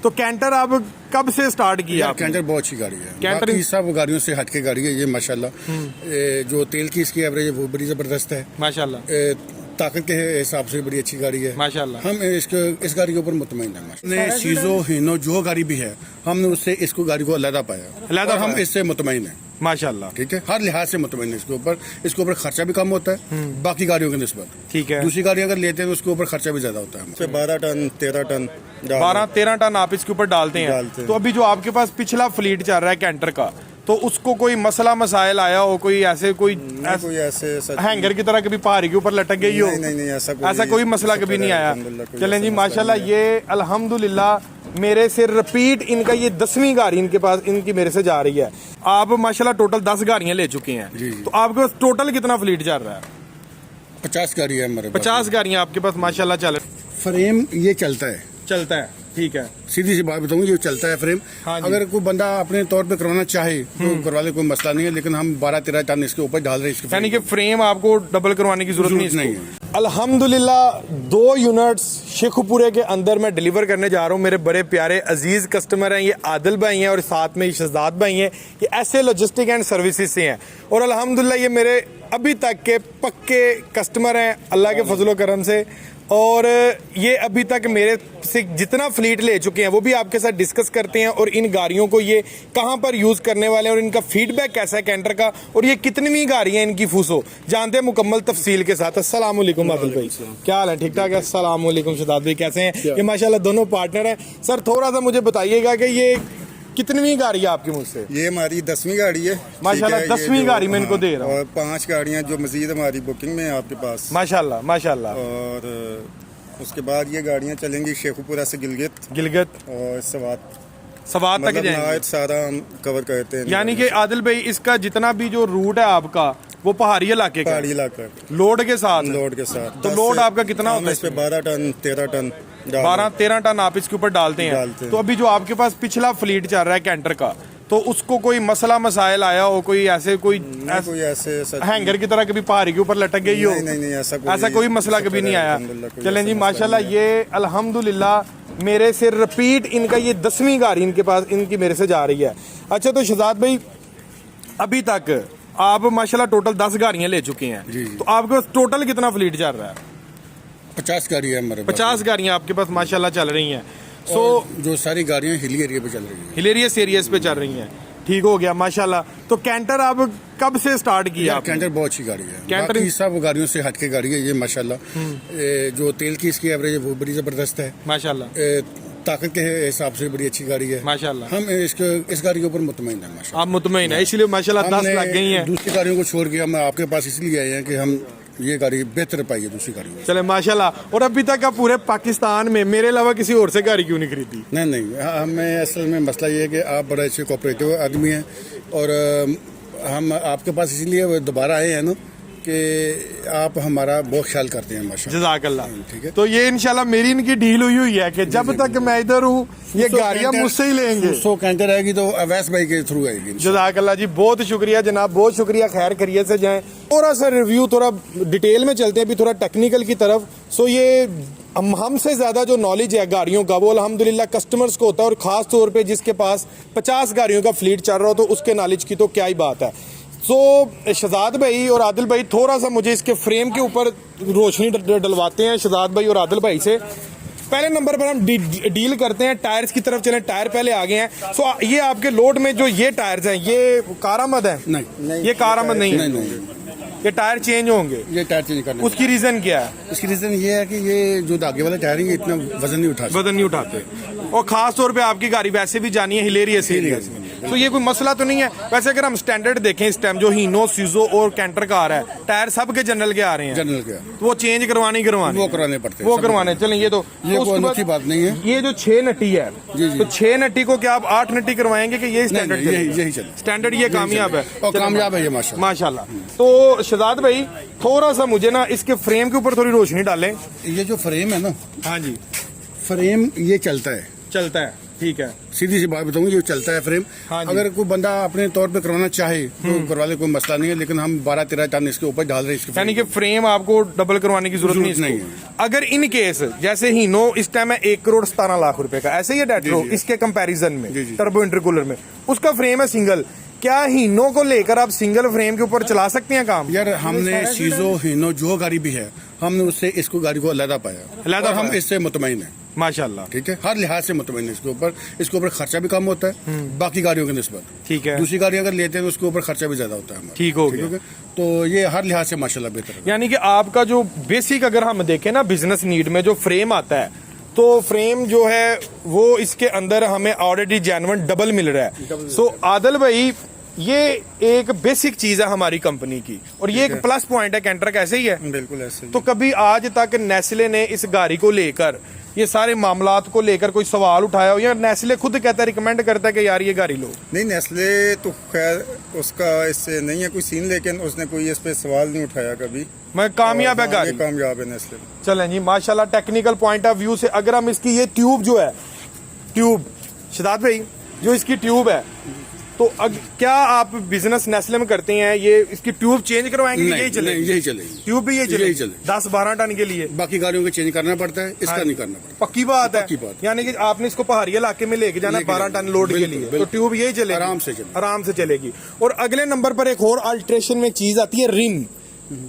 तो कैंटर आप कब से स्टार्ट किया? कैंटर बहुत अच्छी गाड़ी है, कैंटर बाकी सब गाड़ियों से हटके गाड़ी है ये माशाल्लाह। जो तेल की इसकी एवरेज है वो बड़ी जबरदस्त है माशाल्लाह ताकत के हिसाब से बड़ी अच्छी गाड़ी है माशाल्लाह। हम इस गाड़ी के ऊपर मुतमईन है। चीजो हिनो जो गाड़ी भी है हमने उससे इसको गाड़ी को अलग पाया और हम इससे मुतमईन है माशाल्लाह। ठीक है, हर लिहाज से मुतमईन है। इसके ऊपर खर्चा भी कम होता है बाकी गाड़ियों के निस्बत। ठीक है, दूसरी गाड़ी अगर लेते हैं तो उसके ऊपर खर्चा भी ज्यादा होता है। 12 टन 13 टन 12-13 टन आप इसके ऊपर डालते हैं। तो अभी जो आपके पास पिछला फ्लीट चल रहा है कैंटर का, तो उसको कोई मसला मसाइल आया हो, कोई ऐसे हैंगर की तरह कभी पहाड़ी के ऊपर लटक गई हो? नहीं ऐसा कोई मसला कभी नहीं आया। चलें जी माशाल्लाह, ये अल्हम्दुलिल्लाह मेरे से रिपीट इनका ये 10वीं गाड़ी इनके पास इनकी मेरे से जा रही है। आप माशाल्लाह टोटल 10 गाड़ियां ले चुके हैं। तो आपके पास टोटल कितना फ्लीट चल रहा है? 50 गाड़ी है हमारे 50 गाड़ियां आपके पास माशाल्लाह चल रही। फ्रेम ये चलता है, ठीक है, सीधी सी बात बताऊंगी, ये चलता है फ्रेम। अगर कोई बंदा अपने तौर पे करवाना चाहे तो करवा ले, कोई मसला नहीं है, लेकिन हम 12-13 टन इसके ऊपर डाल रहे हैं। यानी कि फ्रेम आपको डबल करवाने की जरूरत नहीं है। अल्हम्दुलिल्लाह 2 यूनिट्स शेखुपुरे के अंदर मैं डिलीवर करने जा रहा हूँ। मेरे बड़े प्यारे अजीज कस्टमर हैं, ये आदिल भाई हैं और साथ में शहजाद भाई हैं। ये ऐसे लॉजिस्टिक एंड सर्विसेज से हैं और अल्हम्दुलिल्लाह ये मेरे अभी तक के पक्के कस्टमर हैं अल्लाह के फजलो करम से। और ये अभी तक मेरे से जितना फ्लीट ले चुके हैं वो भी आपके साथ डिस्कस करते हैं और इन गाड़ियों को ये कहाँ पर यूज़ करने वाले हैं और इनका फीडबैक कैसा है कैंटर का, और ये कितनी गाड़ियाँ इनकी फूसो जानते हैं मुकम्मल तफसील के साथ। अस्सलाम वालेकुम आदिल भाई, क्या हाल है? ठीक ठाक है। अस्सलाम वालेकुम शहजाद भाई, कैसे हैं? ये माशाल्लाह दोनों पार्टनर हैं। सर थोड़ा सा मुझे बताइएगा कि ये कितनी गाड़ी है आपकी मुझसे? ये हमारी 10वीं गाड़ी है माशाल्लाह। 10वीं गाड़ी में इनको दे रहा हूँ और 5 गाड़ियाँ जो मजीद हमारी बुकिंग में है आपके पास माशाल्लाह माशाल्लाह। और उसके बाद ये गाड़ियाँ चलेंगी शेखुपुरा से गिलगित और सवात तक जाएंगे। सारा हम कवर करते हैं। यानी कि आदिल भाई इसका जितना भी जो रूट है आपका वो पहाड़ी इलाके का, लोड के साथ तो लोड आपका कितना होता है? इस पे 12 टन 13 टन 12-13 टन आप इसके ऊपर डालते हैं। तो अभी जो आपके पास पिछला फ्लीट चल रहा है कैंटर का, तो उसको कोई मसला मसाइल आया हो, कोई ऐसे हैंगर की तरह कभी पहाड़ी के ऊपर लटक गई हो? नहीं ऐसा कोई मसला कभी नहीं आया। चलें जी माशाल्लाह, ये अल्हम्दुलिल्लाह मेरे से रिपीट इनका ये 10वीं गाड़ी इनके पास इनकी मेरे से जा रही है। अच्छा, तो शहजाद भाई अभी तक आप माशाल्लाह टोटल 10 गाड़ियां ले चुके हैं। तो आपके पास टोटल कितना फ्लीट चल रहा है? 50 गाड़ी है हमारे 50 गाड़ियां आपके पास माशाल्लाह चल रही हैं। जो सारी गाड़ियां हिली एरिया पे चल रही हैं, हिलेरियस एरियाज पे चल रही हैं। ठीक हो गया माशाल्लाह। तो कैंटर आप कब से स्टार्ट किया? कैंटर बहुत अच्छी गाड़ी है, कैंटर बाकी सब गाड़ियों से हटके गाड़ी है ये माशाल्लाह। जो तेल की इसकी एवरेज है वो बड़ी जबरदस्त है माशाल्लाह। ताकत के हिसाब से बड़ी अच्छी गाड़ी है माशाल्लाह। हम इस गाड़ी के ऊपर मुतमईन है माशाल्लाह। आप मुतमईन है, इसलिए माशाल्लाह 10 लग गई हैं। दूसरी गाड़ियों को छोड़ के हम आपके पास इसलिए आए हैं कि हम ये गाड़ी बेहतर पाई है दूसरी गाड़ी में। चले माशाल्लाह। और अभी तक आप पूरे पाकिस्तान में मेरे अलावा किसी और से गाड़ी क्यों नहीं खरीदी? नहीं, हमें असल में मसला ये है कि आप बड़े अच्छे कोऑपरेटिव आदमी हैं और हम आपके पास इसीलिए दोबारा आए हैं ना कि आप हमारा बहुत ख्याल करते हैं माशाल्लाह। जज़ाकल्लाह। ठीक है, तो ये इंशाल्लाह मेरी इनकी डील हुई है कि जब तक मैं इधर हूँ ये गाड़ियाँ मुझसे ही लेंगे। 100 कैंटर आएगी तो अवैस भाई के थ्रू आएगी। जज़ाकल्लाह जी, बहुत शुक्रिया जनाब, बहुत शुक्रिया। खैर खैरियत से जाएं। थोड़ा सा रिव्यू थोड़ा डिटेल में चलते हैं अभी, थोड़ा टेक्निकल की तरफ। सो ये हमसे ज़्यादा जो नॉलेज है गाड़ियों का वो अल्हम्दुलिल्लाह कस्टमर्स को होता है, और ख़ास तौर पे जिसके पास 50 गाड़ियों का फ्लीट चल रहा हो तो उसके नॉलेज की तो क्या ही बात है। सो शहजाद भाई और आदिल भाई थोड़ा सा मुझे इसके फ्रेम के ऊपर रोशनी डलवाते हैं शहजाद भाई और आदिल भाई से। पहले नंबर पर हम डील करते हैं टायर्स की तरफ चलें। टायर पहले आ गए हैं। सो ये आपके लोड में जो ये टायर्स हैं ये कारआमद है? नहीं, ये कारआमद नहीं है। ये टायर चेंज होंगे? ये टायर चेंज करना। उसकी रीजन क्या है? इसकी रीजन ये है कि ये जो आगे वाले टायर है ये इतना वजन नहीं उठाते और खास तौर पे आपकी गाड़ी वैसे भी जानी है हिलेरियस एरिया से, तो ये कोई मसला तो नहीं है। वैसे अगर हम स्टैंडर्ड देखें इस टाइम जो हीनो सीजो और कैंटर का आ रहा है, टायर सब के जनरल के आ रहे हैं। जनरल के तो वो चेंज करवाने वो कराने पड़ते हैं, वो करवाने। चलें ये तो कोई बात नहीं है। ये जो 6 नट्टी है, तो 6 नट्टी को क्या आप 8 नट्टी करवाएंगे कि ये स्टैंडर्ड? यही चले स्टैंडर्ड, ये कामयाब है और कामयाब है ये माशाल्लाह। तो शहजाद भाई थोड़ा सा मुझे ना इसके फ्रेम के ऊपर थोड़ी रोशनी डालें। ये जो फ्रेम है ना, हाँ जी, फ्रेम ये चलता है। ठीक ठीक है, सीधी सी बात बताऊंगी, जो चलता है फ्रेम। हाँ जी। अगर कोई बंदा अपने तौर पे करवाना चाहे तो करवा ले, कोई मसला नहीं है, लेकिन हम 12-13 टन इसके ऊपर डाल रहे हैं इसके। यानी कि फ्रेम आपको डबल करवाने की जरूरत नहीं नहीं है। अगर इन केस जैसे हीनो इस टाइम है 1,17,00,000 रुपए का, ऐसे ही है डेट्रो इसके कंपैरिजन में टर्बो इंटरकूलर में, उसका फ्रेम है सिंगल, क्या हीनो को लेकर आप सिंगल फ्रेम के ऊपर चला सकते हैं काम? यार हमने सीजो हीनो जो गाड़ी भी है, हमने उससे इसको गाड़ी को अलग पाया, और हम इससे मुतमईन है माशाल्लाह। ठीक है, हर लिहाज से मुतमईन है इसके ऊपर खर्चा भी कम होता है बाकी गाड़ियों की निस्बत। ठीक है, दूसरी गाड़ी अगर लेते हैं तो उसके ऊपर खर्चा भी ज्यादा होता है हमारा। ठीक हो गया। तो ये हर लिहाज से माशाल्लाह बेहतर है। यानी कि आपका जो बेसिक अगर हम देखें ना बिजनेस नीड में जो फ्रेम आता है, तो फ्रेम जो है वो इसके अंदर हमें ऑलरेडी जेन्युइन डबल मिल रहा है। सो आदिल भाई, ये एक बेसिक चीज है हमारी कंपनी की, और ये एक प्लस पॉइंट है कैंटर का, ऐसे ही है? बिल्कुल ऐसे ही। तो कभी आज तक नेस्ले ने इस गाड़ी को लेकर, ये सारे मामलात को लेकर कोई सवाल उठाया हो, या नेस्ले खुद कहता है, रिकमेंड करता है कि यार ये गाड़ी लो? नहीं, नेस्ले तो खैर उसका इससे नहीं है कोई सीन, लेकिन उसने कोई इस पे सवाल नहीं उठाया कभी। मैं कामयाब है गाड़ी, कामयाब है नेस्ले। चलें जी माशाल्लाह। टेक्निकल पॉइंट ऑफ व्यू से अगर हम इसकी ये ट्यूब जो है, ट्यूब शदाद भाई जो इसकी ट्यूब है, तो क्या आप बिजनेस नेस्ले में करते हैं, ये इसकी ट्यूब चेंज करवाएंगे? यही चलेगी? यही चलेगी, ट्यूब भी यही चलेगी 10-12 टन के लिए। बाकी गाड़ियों को चेंज करना पड़ता है, इसका नहीं करना पड़ता। पक्की बात है, पक्की बात। यानी कि आपने इसको पहाड़ी इलाके में लेके जाना 12 टन लोड के लिए, तो ट्यूब यही चलेगी, आराम से चलेगी। और अगले नंबर पर एक और अल्ट्रेशन में चीज आती है, रिम।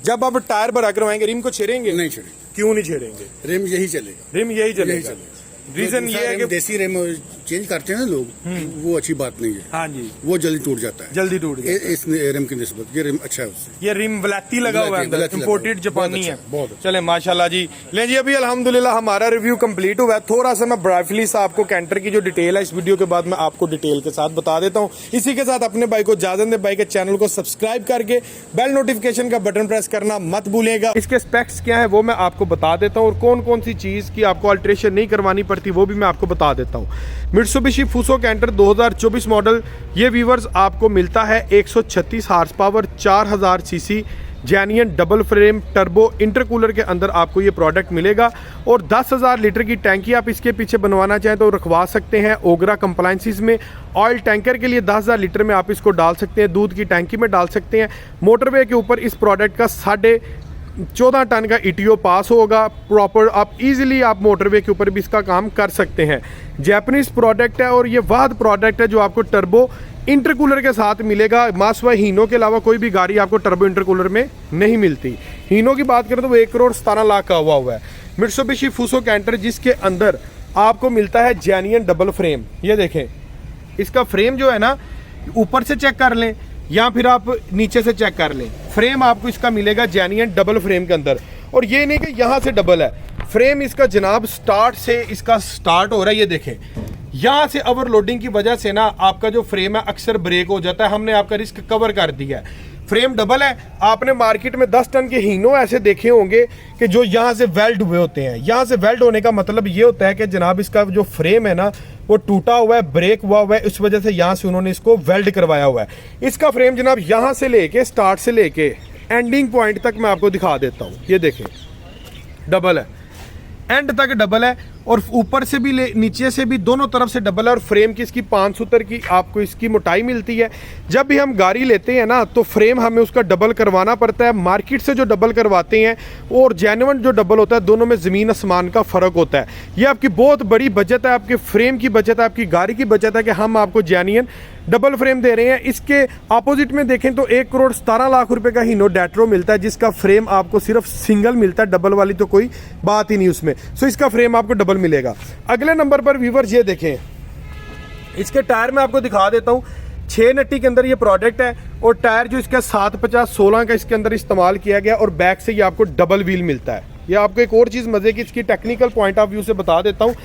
जब आप टायर भरा करवाएंगे, रिम को छेड़ेंगे? नहीं छेड़ेंगे। क्यों नहीं छेड़ेंगे? रिम यही चलेगा, रिम यही चलेगा। रीजन ये है कि देसी रेम चेंज करते हैं ना लोग, वो अच्छी बात नहीं है। हाँ जी, वो जल्दी टूट जाता है, जल्दी टूट गया। इस रेम की निस्बत ये रेम अच्छा है उससे। ये रिम वलैती लगा हुआ है, इंपोर्टेड जापानी है। बहुत अच्छा। चले माशाल्लाह जी। ले जी, अभी अल्हम्दुलिल्लाह हमारा रिव्यू कंप्लीट हुआ है। थोड़ा सा मैं ब्राइफली सा आपको कैंटर की जो डिटेल है इस वीडियो के बाद मैं आपको डिटेल के साथ बता देता हूँ। इसी के साथ अपने भाई को इजाजत दे, भाई के चैनल को सब्सक्राइब करके बेल नोटिफिकेशन का बटन प्रेस करना मत भूलिएगा। इसके स्पेक्स क्या है वो मैं आपको बता देता हूँ, और कौन कौन सी चीज की आपको अल्ट्रेशन नहीं करवानी पड़ती वो भी मैं आपको बता देता हूँ। मित्सुबिशी फुसो कैंटर 2024 मॉडल, ये व्यूवर्स आपको मिलता है 136 horse power 4000 CC genuine double frame turbo intercooler के अंदर आपको ये प्रोडक्ट मिलेगा। और 10,000 लीटर की टैंकी आप इसके पीछे बनवाना चाहें तो रखवा सकते हैं ओगरा कंप्लायंसेस में। ऑयल टैंकर के लिए 10,000 लीटर में आप इसको डाल सकते हैं, दूध की टैंकी में डाल सकते हैं। मोटरवे के ऊपर इस प्रोडक्ट का 14.5 टन का ईटीओ पास होगा प्रॉपर, आप इजीली आप मोटरवे के ऊपर भी इसका काम कर सकते हैं। जैपनीज प्रोडक्ट है, और ये वाद प्रोडक्ट है जो आपको टर्बो इंटरकूलर के साथ मिलेगा। मासवा हीनो के अलावा कोई भी गाड़ी आपको टर्बो इंटरकूलर में नहीं मिलती। हीनो की बात करें तो वो 1,17,00,000 का हुआ है। मित्सुबिशी फुसो कैंटर जिसके अंदर आपको मिलता है जेन्युइन डबल फ्रेम। ये देखें, इसका फ्रेम जो है ना, ऊपर से चेक कर लें या फिर आप नीचे से चेक कर लें, फ्रेम आपको इसका मिलेगा जेन्युइन डबल फ्रेम के अंदर। और ये नहीं कि यहाँ से डबल है फ्रेम, इसका जनाब स्टार्ट से इसका स्टार्ट हो रहा है। ये देखें, यहाँ से ओवरलोडिंग की वजह से ना आपका जो फ्रेम है अक्सर ब्रेक हो जाता है। हमने आपका रिस्क कवर कर दिया है। फ्रेम डबल है। आपने मार्केट में 10 टन के हीनो ऐसे देखे होंगे कि जो यहाँ से वेल्ड हुए होते हैं। यहाँ से वेल्ड होने का मतलब ये होता है कि जनाब इसका जो फ्रेम है ना वो टूटा हुआ है, ब्रेक हुआ है, इस वजह से यहाँ से उन्होंने इसको वेल्ड करवाया हुआ है। इसका फ्रेम जनाब यहाँ से लेके स्टार्ट से लेके एंडिंग पॉइंट तक मैं आपको दिखा देता हूँ। ये देखें, डबल है, एंड तक डबल है, और ऊपर से भी नीचे से भी दोनों तरफ से डबल है। और फ्रेम की इसकी 5 की आपको इसकी मोटाई मिलती है। जब भी हम गाड़ी लेते हैं ना तो फ्रेम हमें उसका डबल करवाना पड़ता है। मार्केट से जो डबल करवाते हैं और जेन्युइन जो डबल होता है, दोनों में ज़मीन आसमान का फ़र्क होता है। ये आपकी बहुत बड़ी बचत है, आपके फ्रेम की बचत है, आपकी गाड़ी की बचत है कि हम आपको जेन्युइन डबल फ्रेम दे रहे हैं। इसके अपोजिट में देखें तो 1,17,00,000 रुपए का हीनो डेट्रो मिलता है, जिसका फ्रेम आपको सिर्फ सिंगल मिलता है, डबल वाली तो कोई बात ही नहीं उसमें। सो इसका फ्रेम आपको डबल मिलेगा। अगले नंबर पर व्यूअर्स ये देखें, इसके टायर में आपको दिखा देता हूं। 6 नट्टी के अंदर ये प्रोडक्ट है, और टायर जो इसका 750-16 का इसके अंदर इस्तेमाल किया गया, और बैक से ये आपको डबल व्हील मिलता है। ये आपको एक और चीज़ मजे की इसकी टेक्निकल पॉइंट ऑफ व्यू से बता देता हूँ।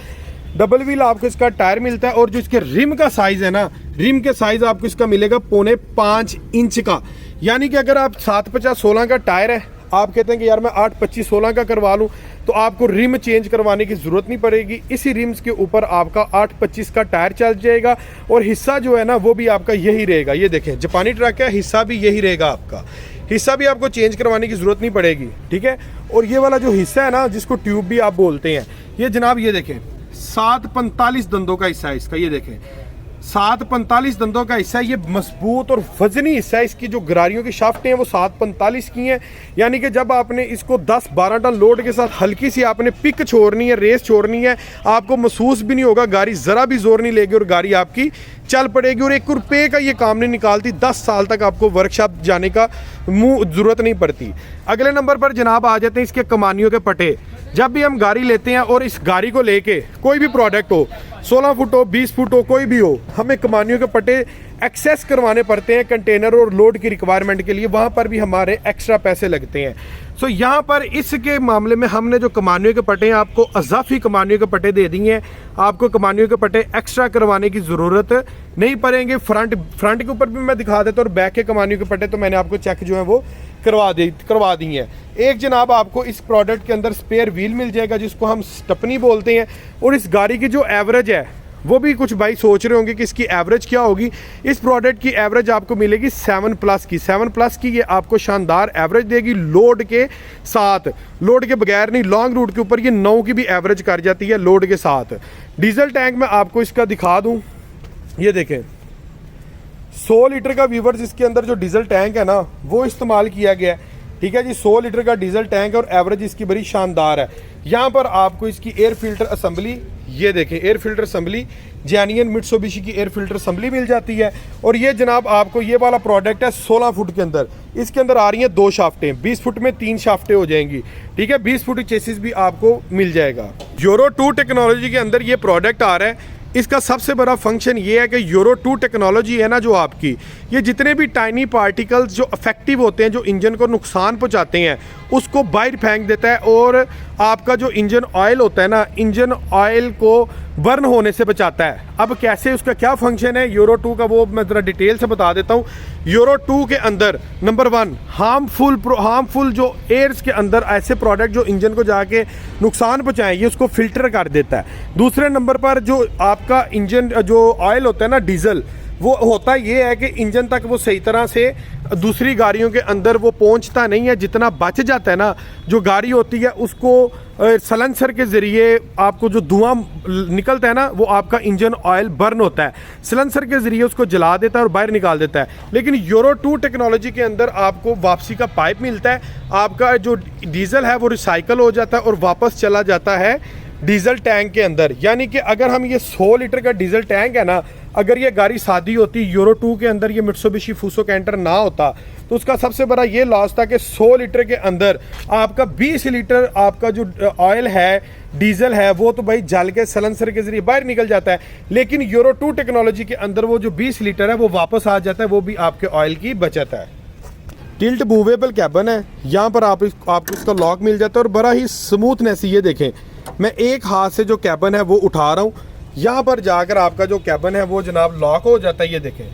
डबल व्हील आपको इसका टायर मिलता है, और जो इसके रिम का साइज है ना, रिम के साइज आपको इसका मिलेगा 4.5 इंच का। यानी कि अगर आप 750-16 का टायर है, आप कहते हैं कि यार मैं 825-16 का करवा लूँ, तो आपको रिम चेंज करवाने की जरूरत नहीं पड़ेगी। इसी रिम्स के ऊपर आपका 825 का टायर चल जाएगा, और हिस्सा जो है ना वो भी आपका यही रहेगा। ये देखें, जापानी ट्रक है, हिस्सा भी यही रहेगा आपका, हिस्सा भी आपको चेंज करवाने की जरूरत नहीं पड़ेगी। ठीक है, और ये वाला जो हिस्सा है ना जिसको ट्यूब भी आप बोलते हैं, ये जनाब ये देखें 745 दंदों का हिस्सा है इसका, ये देखें 745 दंदों का हिस्सा है। ये मजबूत और वजनी हिस्सा है। इसकी जो गरारियों की शाफ्टें हैं वो 745 की हैं, यानी कि जब आपने इसको 10-12 टन लोड के साथ हल्की सी आपने पिक छोड़नी है, रेस छोड़नी है, आपको महसूस भी नहीं होगा, गाड़ी ज़रा भी जोर नहीं लेगी और गाड़ी आपकी चल पड़ेगी और 1 रुपये का ये काम नहीं निकालती। 10 साल तक आपको वर्कशॉप जाने का ज़रूरत नहीं पड़ती। अगले नंबर पर जनाब आ जाते हैं इसके कमानियों के पटे। जब भी हम गाड़ी लेते हैं और इस गाड़ी को लेके कोई भी प्रोडक्ट हो, 16 फुट हो, 20 फुट हो, कोई भी हो, हमें कमानियों के पट्टे एक्सेस करवाने पड़ते हैं कंटेनर और लोड की रिक्वायरमेंट के लिए। वहाँ पर भी हमारे एक्स्ट्रा पैसे लगते हैं। सो यहाँ पर इसके मामले में हमने जो कमानियों के पट्टे हैं आपको अजाफी कमानियों के पट्टे दे दिए हैं। आपको कमानियों के पट्टे एक्स्ट्रा करवाने की ज़रूरत नहीं पड़ेंगे। फ्रंट के ऊपर भी मैं दिखा देता हूँ और बैक के कमानियों के पट्टे तो मैंने आपको चेक जो है वो करवा दी है। एक जनाब आपको इस प्रोडक्ट के अंदर स्पेयर व्हील मिल जाएगा जिसको हम स्टपनी बोलते हैं। और इस गाड़ी की जो एवरेज है वो भी कुछ भाई सोच रहे होंगे कि इसकी एवरेज क्या होगी। इस प्रोडक्ट की एवरेज आपको मिलेगी 7+ की। 7+ की ये आपको शानदार एवरेज देगी लोड के साथ, लोड के बगैर नहीं। लॉन्ग रूट के ऊपर ये 9 की भी एवरेज कर जाती है लोड के साथ। डीजल टैंक में आपको इसका दिखा दूं, ये देखें 100 लीटर का व्यूवर्स इसके अंदर जो डीजल टैंक है ना वो इस्तेमाल किया गया है। ठीक है जी, 100 लीटर का डीजल टैंक और एवरेज इसकी बड़ी शानदार है। यहाँ पर आपको इसकी एयर फिल्टर असम्बली, ये देखें air filter assembly genuine Mitsubishi की एयर फिल्टर असम्बली मिल जाती है। और ये जनाब आपको ये वाला प्रोडक्ट है 16 फुट के अंदर। इसके अंदर आ रही हैं 2 शाफ्टें, 20 फुट में 3 शाफ्टें हो जाएंगी। ठीक है, 20 फुट चेसिस भी आपको मिल जाएगा। यूरो 2 टेक्नोलॉजी के अंदर ये प्रोडक्ट आ रहा है। इसका सबसे बड़ा फंक्शन ये है कि यूरो 2 टेक्नोलॉजी है ना जो आपकी, ये जितने भी टाइनी पार्टिकल्स जो अफेक्टिव होते हैं, जो इंजन को नुकसान पहुंचाते हैं, उसको बाहर फेंक देता है। और आपका जो इंजन ऑयल होता है ना, इंजन ऑयल को बर्न होने से बचाता है। अब कैसे, उसका क्या फंक्शन है यूरो 2 का, वो मैं ज़रा डिटेल से बता देता हूँ। यूरो 2 के अंदर नंबर 1 हार्मफुल जो एयर्स के अंदर ऐसे प्रोडक्ट जो इंजन को जाके नुकसान पहुँचाएं, ये उसको फिल्टर कर देता है। दूसरे नंबर पर जो आपका इंजन जो ऑयल होता है ना डीजल, वो होता ये है कि इंजन तक वो सही तरह से दूसरी गाड़ियों के अंदर वो पहुंचता नहीं है। जितना बच जाता है ना, जो गाड़ी होती है उसको सलेंसर के ज़रिए आपको जो धुआं निकलता है ना, वो आपका इंजन ऑयल बर्न होता है, सलेंसर के ज़रिए उसको जला देता है और बाहर निकाल देता है। लेकिन यूरो 2 टेक्नोलॉजी के अंदर आपको वापसी का पाइप मिलता है। आपका जो डीजल है वो रिसाइकल हो जाता है और वापस चला जाता है डीजल टैंक के अंदर। यानी कि अगर हम ये 100 लीटर का डीजल टैंक है ना, अगर ये गाड़ी सादी होती यूरो 2 के अंदर, ये मित्सुबिशी फूसो कैंटर ना होता, तो उसका सबसे बड़ा ये लॉस था कि 100 लीटर के अंदर आपका 20 लीटर आपका जो ऑयल है, डीजल है, वो तो भाई जल के सलेंसर के जरिए बाहर निकल जाता है। लेकिन यूरो 2 टेक्नोलॉजी के अंदर वो जो 20 लीटर है वो वापस आ जाता है, वो भी आपके ऑयल की बचत है। टिल्ट मूवेबल कैबन है, यहाँ पर आपको इसका लॉक मिल जाता है और बड़ा ही स्मूथनेस। ये देखें, मैं एक हाथ से जो कैबन है वो उठा रहा हूँ, यहाँ पर जाकर आपका जो कैबन है वो जनाब लॉक हो जाता है। ये देखें,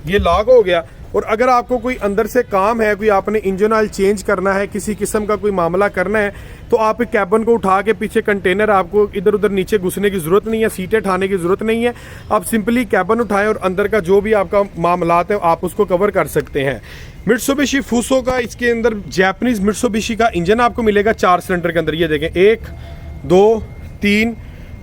ये लॉक हो गया। और अगर आपको कोई अंदर से काम है, कोई आपने इंजन ऑयल चेंज करना है, किसी किस्म का कोई मामला करना है, तो आप कैबन को उठा के पीछे कंटेनर, आपको इधर उधर नीचे घुसने की ज़रूरत नहीं है, सीटें ठाने की ज़रूरत नहीं है। आप सिंपली कैबन उठाएं और अंदर का जो भी आपका मामलात है आप उसको कवर कर सकते हैं। मित्सुबिशी फूसो का इसके अंदर जैपनीज़ मित्सुबिशी का इंजन आपको मिलेगा 4 सिलेंडर के अंदर। ये देखें 1, 2, 3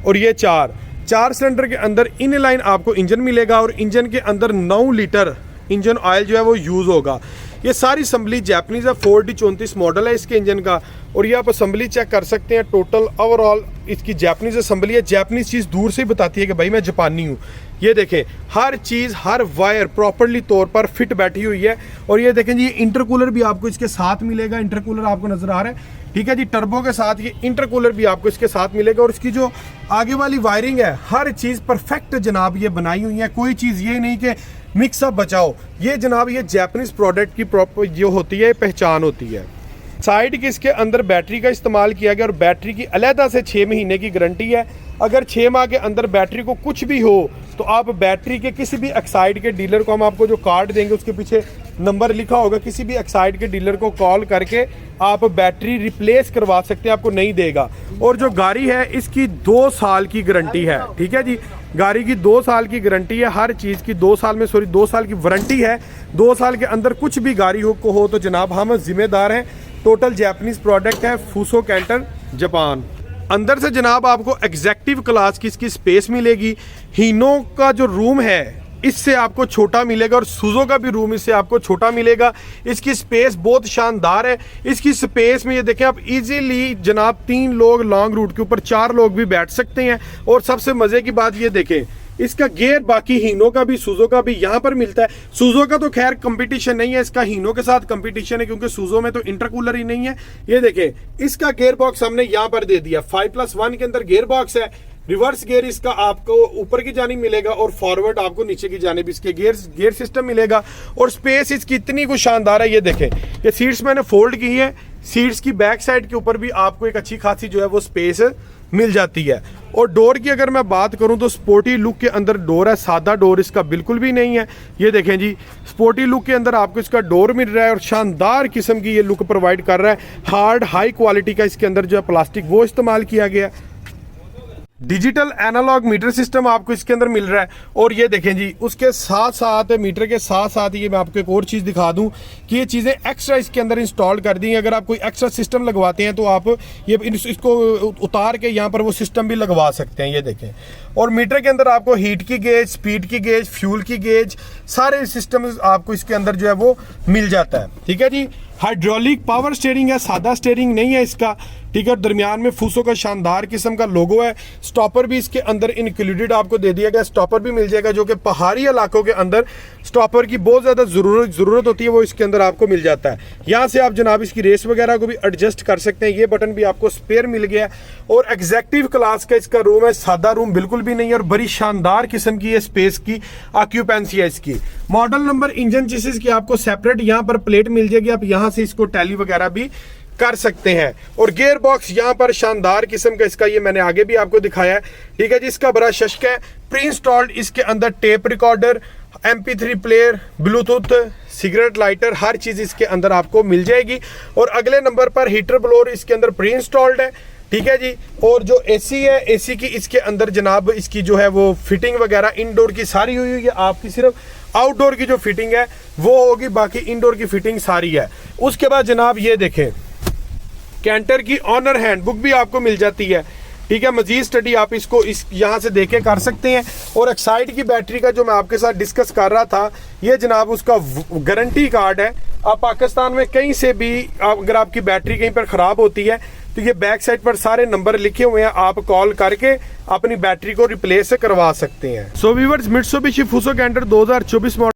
और ये 4 सिलेंडर के अंदर इन लाइन आपको इंजन मिलेगा और इंजन के अंदर 9 लीटर इंजन ऑयल जो है वो यूज़ होगा। ये सारी असम्बली जैपनीज़ है, 4D34 मॉडल है इसके इंजन का। और ये आप असम्बली चेक कर सकते हैं, टोटल ओवरऑल इसकी जैपनीज़ असम्बली है। जैपनीज़ चीज़ दूर से ही बताती है कि भाई मैं जापानी हूँ। ये देखें, हर चीज़, हर वायर प्रॉपरली तौर पर फिट बैठी हुई है। और ये देखें जी, ये इंटरकूलर भी आपको इसके साथ मिलेगा। इंटरकूलर आपको नज़र आ रहा है, ठीक है जी, टर्बो के साथ ये इंटरकूलर भी आपको इसके साथ मिलेगा। और इसकी जो आगे वाली वायरिंग है, हर चीज़ परफेक्ट जनाब ये बनाई हुई है। कोई चीज़ ये नहीं कि मिक्सअप बचाओ। ये जनाब ये जापानीज़ प्रोडक्ट की प्रॉपर जो होती है पहचान होती है। साइड के इसके अंदर बैटरी का इस्तेमाल किया गया और बैटरी की अलहदा से 6 महीने की गारंटी है। अगर 6 माह के अंदर बैटरी को कुछ भी हो तो आप बैटरी के किसी भी एक्साइड के डीलर को, हम आपको जो कार्ड देंगे उसके पीछे नंबर लिखा होगा, किसी भी एक्साइड के डीलर को कॉल करके आप बैटरी रिप्लेस करवा सकते हैं, आपको नहीं देगा। और जो गाड़ी है इसकी 2 साल की गारंटी है, ठीक है जी, गाड़ी की 2 साल की गारंटी है। हर चीज़ की 2 साल की वारंटी है। 2 साल के अंदर कुछ भी गाड़ी हो तो जनाब हम जिम्मेदार हैं। टोटल जापानीज़ प्रोडक्ट है, फूसो कैंटर जापान। अंदर से जनाब आपको एग्जैक्टिव क्लास की इसकी स्पेस मिलेगी। हीनो का जो रूम है इससे आपको छोटा मिलेगा और सुजो का भी रूम इससे आपको छोटा मिलेगा। इसकी स्पेस बहुत शानदार है। इसकी स्पेस में ये देखें आप इजीली जनाब 3 लोग लॉन्ग रूट के ऊपर 4 लोग भी बैठ सकते हैं। और सबसे मजे की बात ये देखें इसका गियर बाकी हीनो का भी सुजो का भी यहाँ पर मिलता है। सुजो का तो खैर कंपटीशन नहीं है, इसका हीनो के साथ कंपटीशन है क्योंकि सुजो में तो इंटरकूलर ही नहीं है। ये देखें इसका गियर बॉक्स हमने यहाँ पर दे दिया। 5+1 के अंदर गियर बॉक्स है। रिवर्स गियर इसका आपको ऊपर की जानिब मिलेगा और फॉरवर्ड आपको नीचे की जानिब इसके गियर सिस्टम मिलेगा। और स्पेस इसकी इतनी कुछ शानदार है। ये देखें ये सीट्स मैंने फोल्ड की है। सीट्स की बैक साइड के ऊपर भी आपको एक अच्छी खासी जो है वो स्पेस मिल जाती है। और डोर की अगर मैं बात करूं तो स्पोर्टी लुक के अंदर डोर है, सादा डोर इसका बिल्कुल भी नहीं है। ये देखें जी स्पोर्टी लुक के अंदर आपको इसका डोर मिल रहा है और शानदार किस्म की ये लुक प्रोवाइड कर रहा है। हार्ड हाई क्वालिटी का इसके अंदर जो है प्लास्टिक वो इस्तेमाल किया गया है। डिजिटल एनालॉग मीटर सिस्टम आपको इसके अंदर मिल रहा है। और ये देखें जी उसके साथ साथ मीटर के साथ साथ ये मैं आपको एक और चीज़ दिखा दूं कि ये चीज़ें एक्स्ट्रा इसके अंदर इंस्टॉल कर दी। अगर आप कोई एक्स्ट्रा सिस्टम लगवाते हैं तो आप ये इसको उतार के यहाँ पर वो सिस्टम भी लगवा सकते हैं। ये देखें और मीटर के अंदर आपको हीट की गेज, स्पीड की गेज, फ्यूल की गेज सारे सिस्टम आपको इसके अंदर जो है वो मिल जाता है। ठीक है जी। हाइड्रोलिक पावर स्टीयरिंग है, सादा स्टीयरिंग नहीं है इसका। ठीक है। दरमियान में फूसो का शानदार किस्म का लोगो है। स्टॉपर भी इसके अंदर इंक्लूडेड आपको दे दिया गया। स्टॉपर भी मिल जाएगा जो कि पहाड़ी इलाकों के अंदर स्टॉपर की बहुत ज़्यादा ज़रूरत होती है वो इसके अंदर आपको मिल जाता है। यहाँ से आप जनाब इसकी रेस वगैरह को भी एडजस्ट कर सकते हैं। ये बटन भी आपको स्पेयर मिल गया है। और एग्जैक्टिव क्लास का इसका रूम है, सादा रूम बिल्कुल भी नहीं है और बड़ी शानदार किस्म की ये स्पेस की ऑक्यूपेंसी है इसकी। मॉडल नंबर, इंजन चेसिस की आपको सेपरेट यहाँ पर प्लेट मिल जाएगी। आप यहाँ से इसको टैली वगैरह भी कर सकते हैं। और गियर बॉक्स यहाँ पर शानदार किस्म का इसका, ये मैंने आगे भी आपको दिखाया है। ठीक है जी। इसका बड़ा शश्क है। प्री इंस्टॉल्ड इसके अंदर tape recorder, MP3 player, Bluetooth, cigarette lighter हर चीज़ इसके अंदर आपको मिल जाएगी। और अगले नंबर पर हीटर ब्लोअर इसके अंदर प्री इंस्टॉल्ड है। ठीक है जी। और जो AC है, AC की इसके अंदर जनाब इसकी जो है वो फिटिंग वगैरह इनडोर की सारी हुई है। आपकी सिर्फ आउटडोर की जो फिटिंग है वो होगी, बाकी इनडोर की फिटिंग सारी है। उसके बाद जनाब ये देखें कैंटर की ऑनर हैंडबुक भी आपको मिल जाती है। ठीक है। मजीद स्टडी आप इसको इस यहाँ से देखे कर सकते हैं। और एक्साइड की बैटरी का जो मैं आपके साथ डिस्कस कर रहा था, ये जनाब उसका गारंटी कार्ड है। आप पाकिस्तान में कहीं से भी अगर आपकी बैटरी कहीं पर ख़राब होती है तो ये बैक साइड पर सारे नंबर लिखे हुए हैं, आप कॉल करके अपनी बैटरी को रिप्लेस करवा सकते हैं। So viewers, Mitsubishi Fuso Canter 2024 model